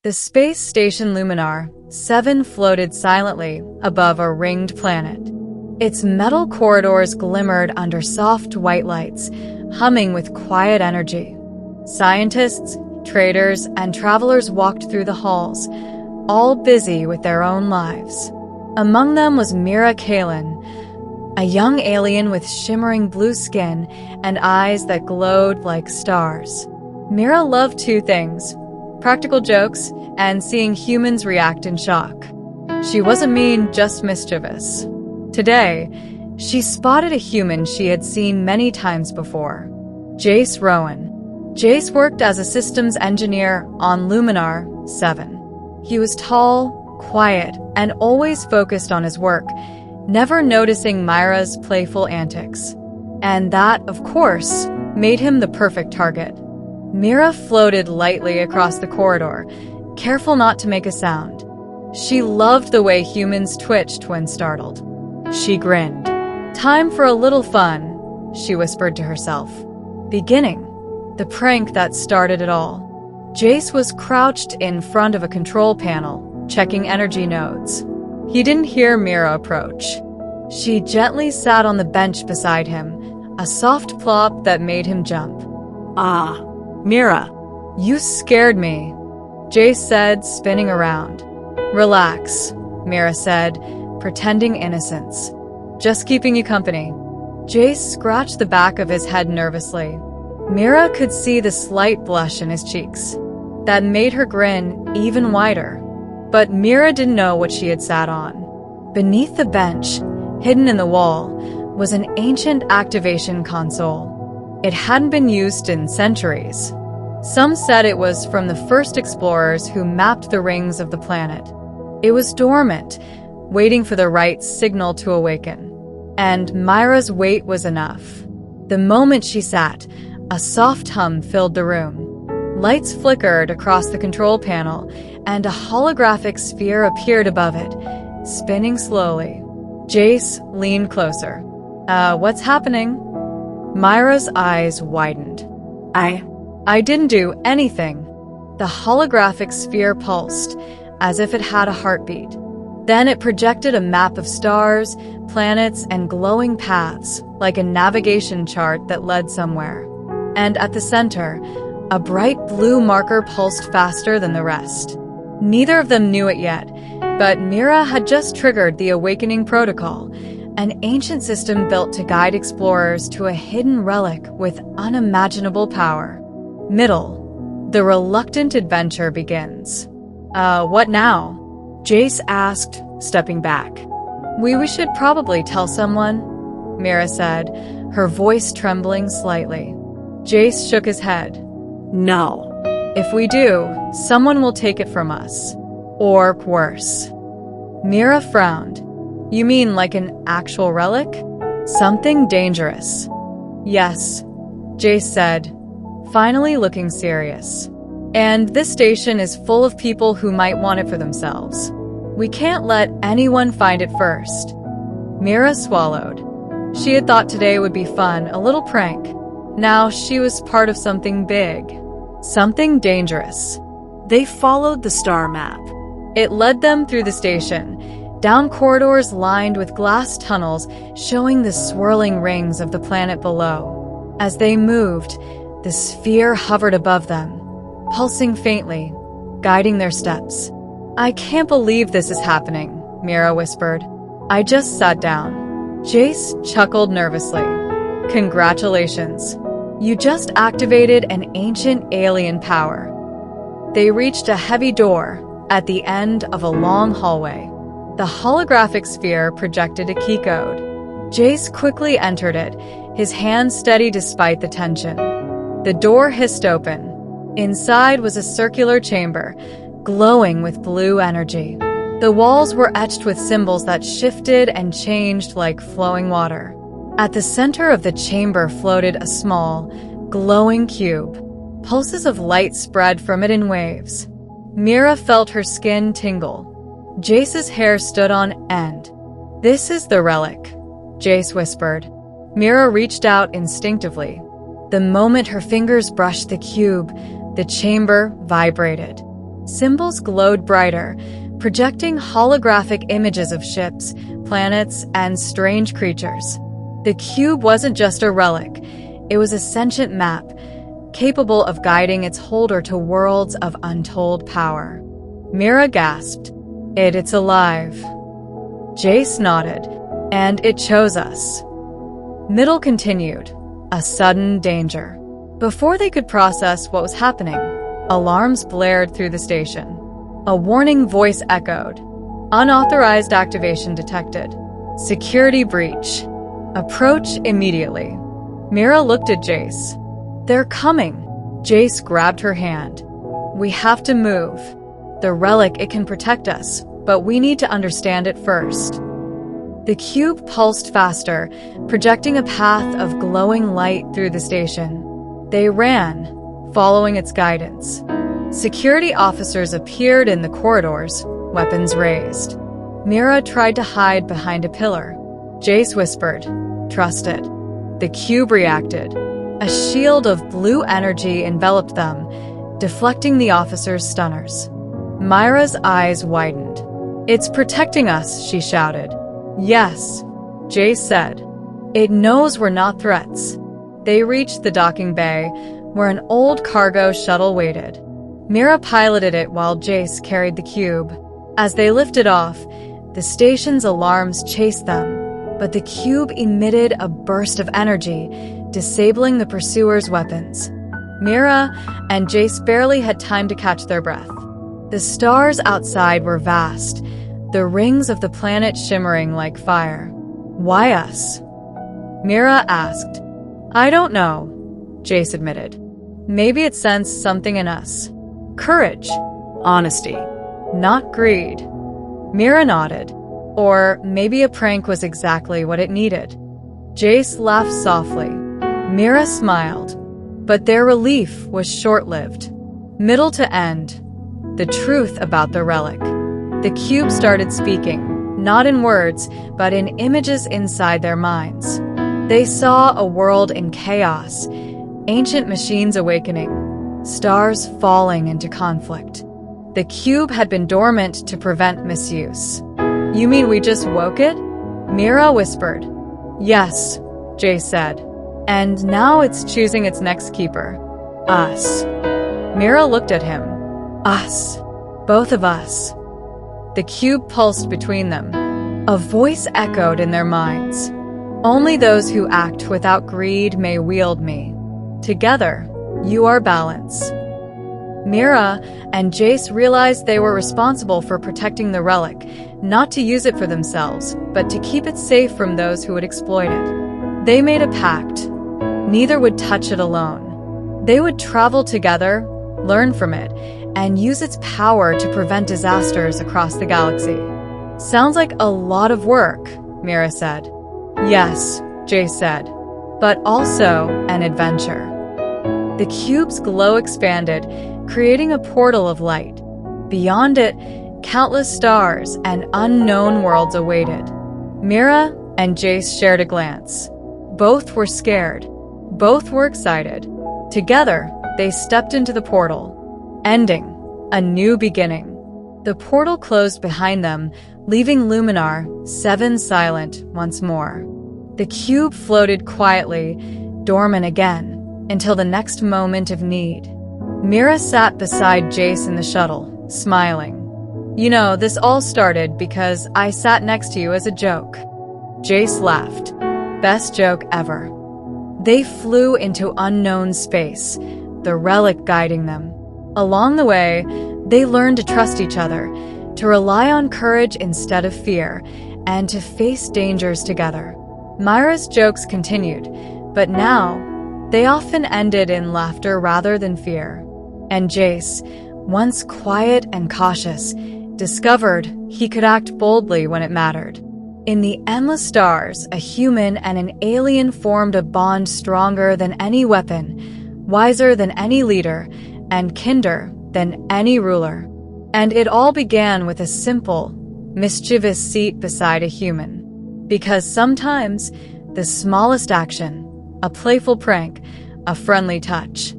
The space station Luminar 7 floated silently above a ringed planet. Its metal corridors glimmered under soft white lights, humming with quiet energy. Scientists, traders, and travelers walked through the halls, all busy with their own lives. Among them was Mira Kalin, a young alien with shimmering blue skin and eyes that glowed like stars. Mira loved two things: practical jokes and seeing humans react in shock. She wasn't mean, just mischievous. Today, she spotted a human she had seen many times before: Jace Rowan. Jace worked as a systems engineer on Luminar 7. He was tall, quiet, and always focused on his work, never noticing Myra's playful antics. And that, of course, made him the perfect target. Mira floated lightly across the corridor, careful not to make a sound. She loved the way humans twitched when startled. She grinned. "Time for a little fun," she whispered to herself. Beginning, the prank that started it all. Jace was crouched in front of a control panel, checking energy nodes. He didn't hear Mira approach. She gently sat on the bench beside him, a soft plop that made him jump. "Ah, Mira." "You scared me," Jace said, spinning around. "Relax," Mira said, pretending innocence. "Just keeping you company." Jace scratched the back of his head nervously. Mira could see the slight blush in his cheeks. That made her grin even wider. But Mira didn't know what she had sat on. Beneath the bench, hidden in the wall, was an ancient activation console. It hadn't been used in centuries. Some said it was from the first explorers who mapped the rings of the planet. It was dormant, waiting for the right signal to awaken. And Myra's weight was enough. The moment she sat, a soft hum filled the room. Lights flickered across the control panel, and a holographic sphere appeared above it, spinning slowly. Jace leaned closer. What's happening?" Myra's eyes widened. I didn't do anything." The holographic sphere pulsed, as if it had a heartbeat. Then it projected a map of stars, planets, and glowing paths, like a navigation chart that led somewhere. And at the center, a bright blue marker pulsed faster than the rest. Neither of them knew it yet, but Mira had just triggered the Awakening Protocol, an ancient system built to guide explorers to a hidden relic with unimaginable power. Middle. The reluctant adventure begins. What now?" Jace asked, stepping back. We should probably tell someone," Mira said, her voice trembling slightly. Jace shook his head. "No." "If we do, someone will take it from us. Or worse." Mira frowned. "You mean like an actual relic? Something dangerous?" "Yes," Jace said, finally looking serious. "And this station is full of people who might want it for themselves. We can't let anyone find it first." Mira swallowed. She had thought today would be fun, a little prank. Now she was part of something big. Something dangerous. They followed the star map. It led them through the station, down corridors lined with glass tunnels showing the swirling rings of the planet below. As they moved, the sphere hovered above them, pulsing faintly, guiding their steps. "I can't believe this is happening," Mira whispered. "I just sat down." Jace chuckled nervously. "Congratulations. You just activated an ancient alien power." They reached a heavy door at the end of a long hallway. The holographic sphere projected a key code. Jace quickly entered it, his hand steady despite the tension. The door hissed open. Inside was a circular chamber, glowing with blue energy. The walls were etched with symbols that shifted and changed like flowing water. At the center of the chamber floated a small, glowing cube. Pulses of light spread from it in waves. Mira felt her skin tingle. Jace's hair stood on end. "This is the relic," Jace whispered. Mira reached out instinctively. The moment her fingers brushed the cube, the chamber vibrated. Symbols glowed brighter, projecting holographic images of ships, planets, and strange creatures. The cube wasn't just a relic, it was a sentient map, capable of guiding its holder to worlds of untold power. Mira gasped, It's alive." Jace nodded, "And it chose us." Middle continued, "A sudden danger." Before they could process what was happening, alarms blared through the station. A warning voice echoed. "Unauthorized activation detected. Security breach. Approach immediately." Mira looked at Jace. "They're coming." Jace grabbed her hand. "We have to move. The relic, it can protect us, but we need to understand it first." The cube pulsed faster, projecting a path of glowing light through the station. They ran, following its guidance. Security officers appeared in the corridors, weapons raised. Mira tried to hide behind a pillar. Jace whispered, "Trust it." The cube reacted. A shield of blue energy enveloped them, deflecting the officers' stunners. Myra's eyes widened. "It's protecting us," she shouted. "Yes," Jace said. "It knows we're not threats." They reached the docking bay, where an old cargo shuttle waited. Mira piloted it while Jace carried the cube. As they lifted off, the station's alarms chased them, but the cube emitted a burst of energy, disabling the pursuers' weapons. Mira and Jace barely had time to catch their breath. The stars outside were vast, the rings of the planet shimmering like fire. "Why us?" Mira asked. "I don't know," Jace admitted. "Maybe it sensed something in us. Courage. Honesty. Not greed." Mira nodded. "Or maybe a prank was exactly what it needed." Jace laughed softly. Mira smiled. But their relief was short-lived. Middle to end. The truth about the relic. The cube started speaking, not in words, but in images inside their minds. They saw a world in chaos, ancient machines awakening, stars falling into conflict. The cube had been dormant to prevent misuse. "You mean we just woke it?" Mira whispered. "Yes," Jace said. "And now it's choosing its next keeper. Us." Mira looked at him. "Us. Both of us." The cube pulsed between them. A voice echoed in their minds. "Only those who act without greed may wield me. Together, you are balance." Mira and Jace realized they were responsible for protecting the relic, not to use it for themselves, but to keep it safe from those who would exploit it. They made a pact. Neither would touch it alone. They would travel together, learn from it, and use its power to prevent disasters across the galaxy. "Sounds like a lot of work," Mira said. "Yes," Jace said, "but also an adventure." The cube's glow expanded, creating a portal of light. Beyond it, countless stars and unknown worlds awaited. Mira and Jace shared a glance. Both were scared. Both were excited. Together, they stepped into the portal. Ending. A new beginning. The portal closed behind them, leaving Luminar, 7 silent once more. The cube floated quietly, dormant again, until the next moment of need. Mira sat beside Jace in the shuttle, smiling. "You know, this all started because I sat next to you as a joke." Jace laughed. "Best joke ever." They flew into unknown space, the relic guiding them. Along the way, they learned to trust each other, to rely on courage instead of fear, and to face dangers together. Myra's jokes continued, but now, they often ended in laughter rather than fear. And Jace, once quiet and cautious, discovered he could act boldly when it mattered. In the endless stars, a human and an alien formed a bond stronger than any weapon, wiser than any leader, and kinder than any ruler. And it all began with a simple, mischievous seat beside a human. Because sometimes, the smallest action, a playful prank, a friendly touch,